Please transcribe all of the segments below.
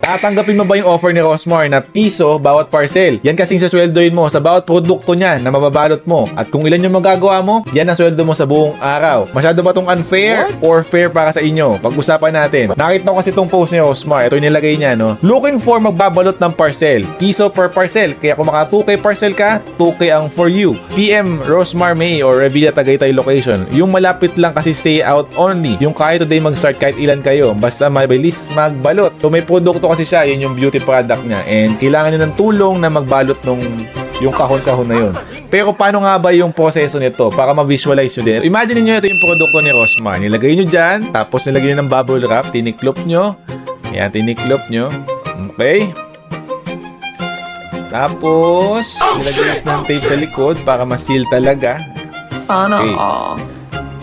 Tatanggapin mo ba yung offer ni Rosmar na piso bawat parcel? Yan kasing sasweldoin mo sa bawat produkto niya na mababalot mo. At kung ilan yung magagawa mo, yan ang sweldo mo sa buong araw. Masyado ba tong unfair or fair para sa inyo? Pag-usapan natin. Nakita ko kasi itong post ni Rosmar. Ito yung nilagay niya, no? Looking for magbabalot ng parcel. Piso per parcel. Kaya kung maka 2K parcel ka, 2K ang for you. PM Rosmar May or Revilla Tagaytay location. Yung malapit lang kasi stay out only. Yung kaya today mag-start kahit ilan kayo. Basta mabilis magbalot. So may produkto kasi siya, yun yung beauty product niya. And kailangan niyo ng tulong na magbalot yung kahon-kahon na yun. Pero paano nga ba yung proseso nito para ma-visualize nyo din? Imagine niyo ito yung produkto ni Rosmar. Nilagay nyo dyan, tapos nilagay nyo ng bubble wrap, tiniklop nyo. Ayan, tiniklop nyo. Okay. Tapos, nilagay ng tape sa likod para ma-seal talaga. Sana Okay. all.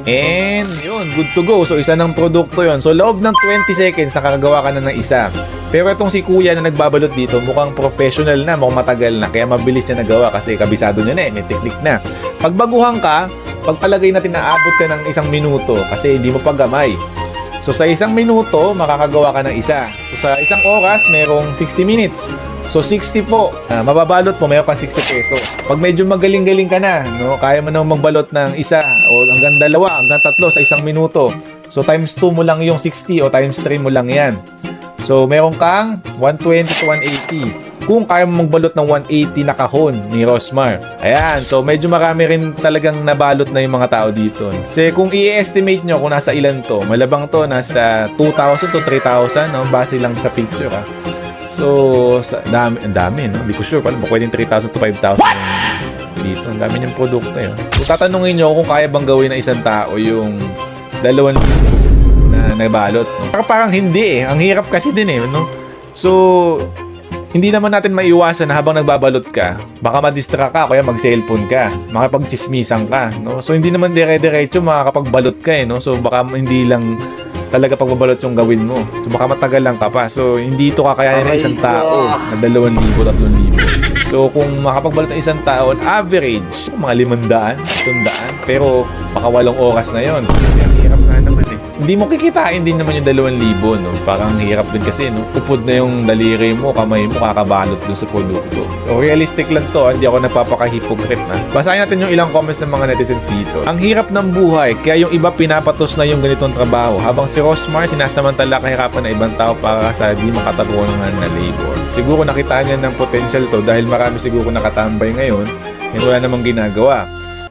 And yun, good to go. So, isa ng produkto yun. So, loob ng 20 seconds, nakakagawa ka na ng isa. Pero itong si kuya na nagbabalot dito, mukhang professional na, mukhang matagal na. Kaya mabilis niya nagawa kasi kabisado niya na eh, may technique na. Pag baguhan ka, pagpalagay natin na abot ka ng 1 minuto kasi hindi mo paggamay. So, sa 1 minuto, makakagawa ka ng isa. So, sa 1 oras, merong 60 minutes. So, 60 po. Mababalot mo, mayroon pang 60 pesos. Pag medyo magaling-galing ka na, no, kaya mo naman magbalot ng isa o hanggang 2, hanggang 3 sa 1 minuto. So, times 2 mo lang yung 60 o times 3 mo lang yan. So, meron kang 120 to 180. Kung kaya mo magbalot ng 180 na kahon ni Rosmar. Ayan. So, medyo marami rin talagang nabalot na yung mga tao dito. Kasi kung i-estimate nyo kung nasa ilan to, malabang to nasa 2,000 to 3,000, no? Base lang sa picture, ha. So, ang dami, no? Hindi ko sure. Paano ba pwedeng 3,000 to 5,000 dito? Ang dami niyang produkto yun. Kung tatanungin nyo kung kaya bang gawin ng isang tao yung 2,000 na nabalot, no? Parang hindi eh. Ang hirap kasi din eh, no? So, hindi naman natin maiwasan na habang nagbabalot ka, baka ma-distract ka, kaya mag-cellphone ka, makapag-chismisan ka, no? So, hindi naman dire-diretso makakapagbalot ka eh, no? So, baka hindi lang talaga pagbabalot yung gawin mo. So, baka matagal lang ka pa. So, hindi ito kakayanin ng isang tao na 2,000, 3,000. So, kung makapagbalot ng isang tao, on average, mga 500, 100, pero baka 8 oras na yon. Ang hirap nga naman eh. Hindi mo kikitain din naman yung 2,000, no? Parang hirap din kasi, no? Upod na yung daliri mo, kamay mo, kakabalot dun sa produkto. So, realistic lang to. Hindi ako nagpapaka-hypocrite na. Basahin natin yung ilang comments ng mga netizens dito. Ang hirap ng buhay, kaya yung iba pinapatos na yung ganitong trabaho. Habang si Rosmar, sinasamantala kahirapan ng ibang tao para sa di makatagpuan na labor. Siguro nakitaan niya ng potential to dahil marami siguro nakatambay ngayon and wala namang ginagawa.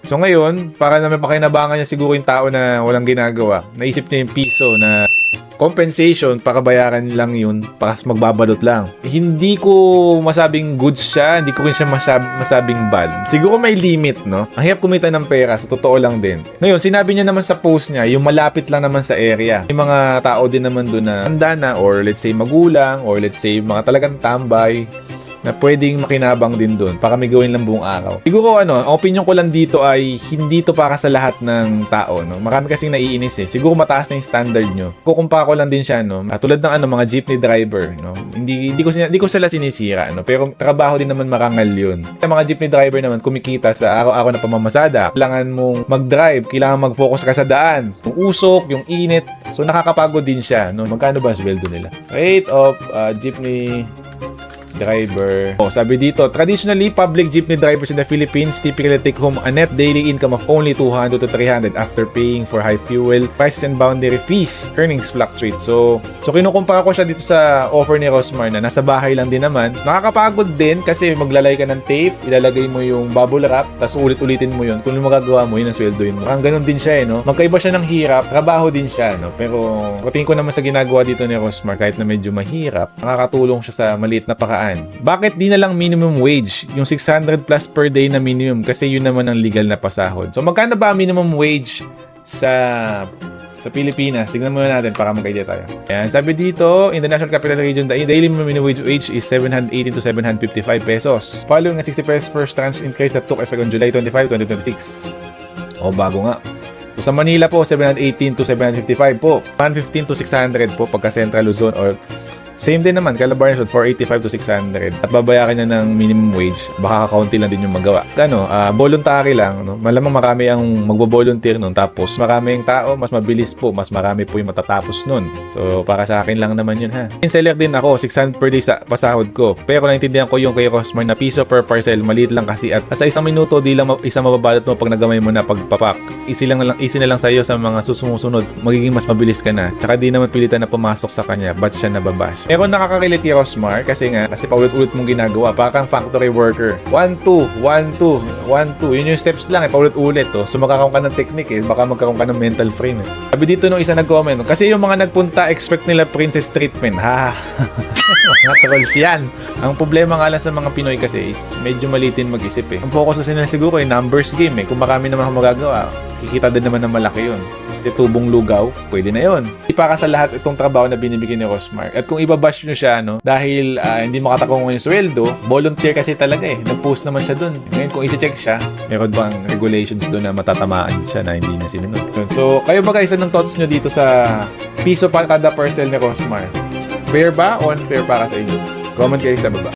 So ngayon, para naman pakinabangan niya siguro yung tao na walang ginagawa. Naisip niya yung piso na compensation para bayaran lang yun para magbabalot lang. Hindi ko masabing good siya, hindi ko rin siya masabing bad. Siguro may limit, no? Ang hirap kumita ng pera, sa totoo lang din. Ngayon, sinabi niya naman sa post niya, yung malapit lang naman sa area. May mga tao din naman doon na handa na or let's say magulang or let's say mga talagang tambay na pwedeng makinabang din doon para may gawin lang buong araw. Siguro ang opinion ko lang dito ay hindi to para sa lahat ng tao, no? Marami kasing naiinis eh. Siguro mataas na yung standard nyo. Kukumpara ko lang din siya, no? Tulad ng mga jeepney driver, no? Hindi ko sila sinisira, no? Pero trabaho din naman marangal yun. Yung mga jeepney driver naman kumikita sa araw-araw na pamamasada. Kailangan mong mag-drive, kailangan mag-focus ka sa daan. Yung usok, yung init. So nakakapagod din siya, no? Magkano ba ang sweldo nila? Rate of jeepney driver. Sabi dito, traditionally, public jeepney drivers in the Philippines typically take home a net daily income of only 200 to 300 after paying for high fuel prices and boundary fees. Earnings fluctuate. So kinukumpara ko siya dito sa offer ni Rosmar na nasa bahay lang din naman. Nakakapagod din kasi maglalay ka ng tape, ilalagay mo yung bubble wrap, tapos ulit-ulitin mo yun. Kung yung magagawa mo, yun ang sweldoin mo. Ang ganun din siya no? Magkaiba siya ng hirap, trabaho din siya, no? Pero patingin ko naman sa ginagawa dito ni Rosmar, kahit na medyo mahirap, nakakatulong siya sa maliit na paraan. Bakit di na lang minimum wage? Yung 600 plus per day na minimum kasi yun naman ang legal na pasahod. So magkano ba ang minimum wage sa Pilipinas? Tignan muna natin para magka-idea tayo. Ayan, sabi dito, in the National Capital Region, the daily minimum wage is 718 to 755 pesos. Following a 60 pesos per tranche increase that took effect on July 25, 2026. Bago nga. So, sa Manila po, 718 to 755 po. 115 to 600 po pagka Central Luzon or Same din naman, Calabarzon Road, 485 to 600. At babayaran niya ng minimum wage, baka kakaunti lang din yung magawa. Voluntary lang, no? Malamang marami ang magbo-volunteer nun. Tapos maraming tao, mas mabilis po, mas marami po yung matatapos nun. So, para sa akin lang naman yun, ha. Seller din ako, 600 per day sa pasahod ko. Pero naintindihan ko yung kay Rosmar na piso per parcel, maliit lang kasi. At sa isang minuto, di lang isa mababalot mo pag nagamay mo na pagpapak. Easy na lang sa'yo sa mga susunod. Magiging mas mabilis ka na. Tsaka di naman pilitan na pumasok sa kanya, ba't siya nababash. Pero nakaka-relate kay Rosmar kasi paulit-ulit mong ginagawa. Parang factory worker. 1-2, 1-2, 1-2. Yun yung steps lang, paulit-ulit. So magkakaroon ka ng technique baka magkaroon ka ng mental frame. Sabi dito nung isa nag-comment, kasi yung mga nagpunta, expect nila princess treatment. Ha? Mga trolls yan. Ang problema nga lang sa mga Pinoy kasi is medyo malitin mag-isip. Ang focus kasi nila siguro numbers game. Kung marami naman akong magagawa, kikita din naman ng malaki yun. Kasi tubong lugaw, pwede na yun. Hindi para sa lahat itong trabaho na binibigyan ni Rosmar. At kung ibabash nyo siya, dahil hindi makatakong yung sweldo, volunteer kasi talaga Nag-post naman siya dun. Ngayon kung i-check siya, meron bang regulations dun na matatamaan siya na hindi na sinunod. So, kayo ba guys, anong thoughts nyo dito sa piso pa kada parcel ni Rosmar? Fair ba o unfair para sa inyo? Comment kayo sa baba.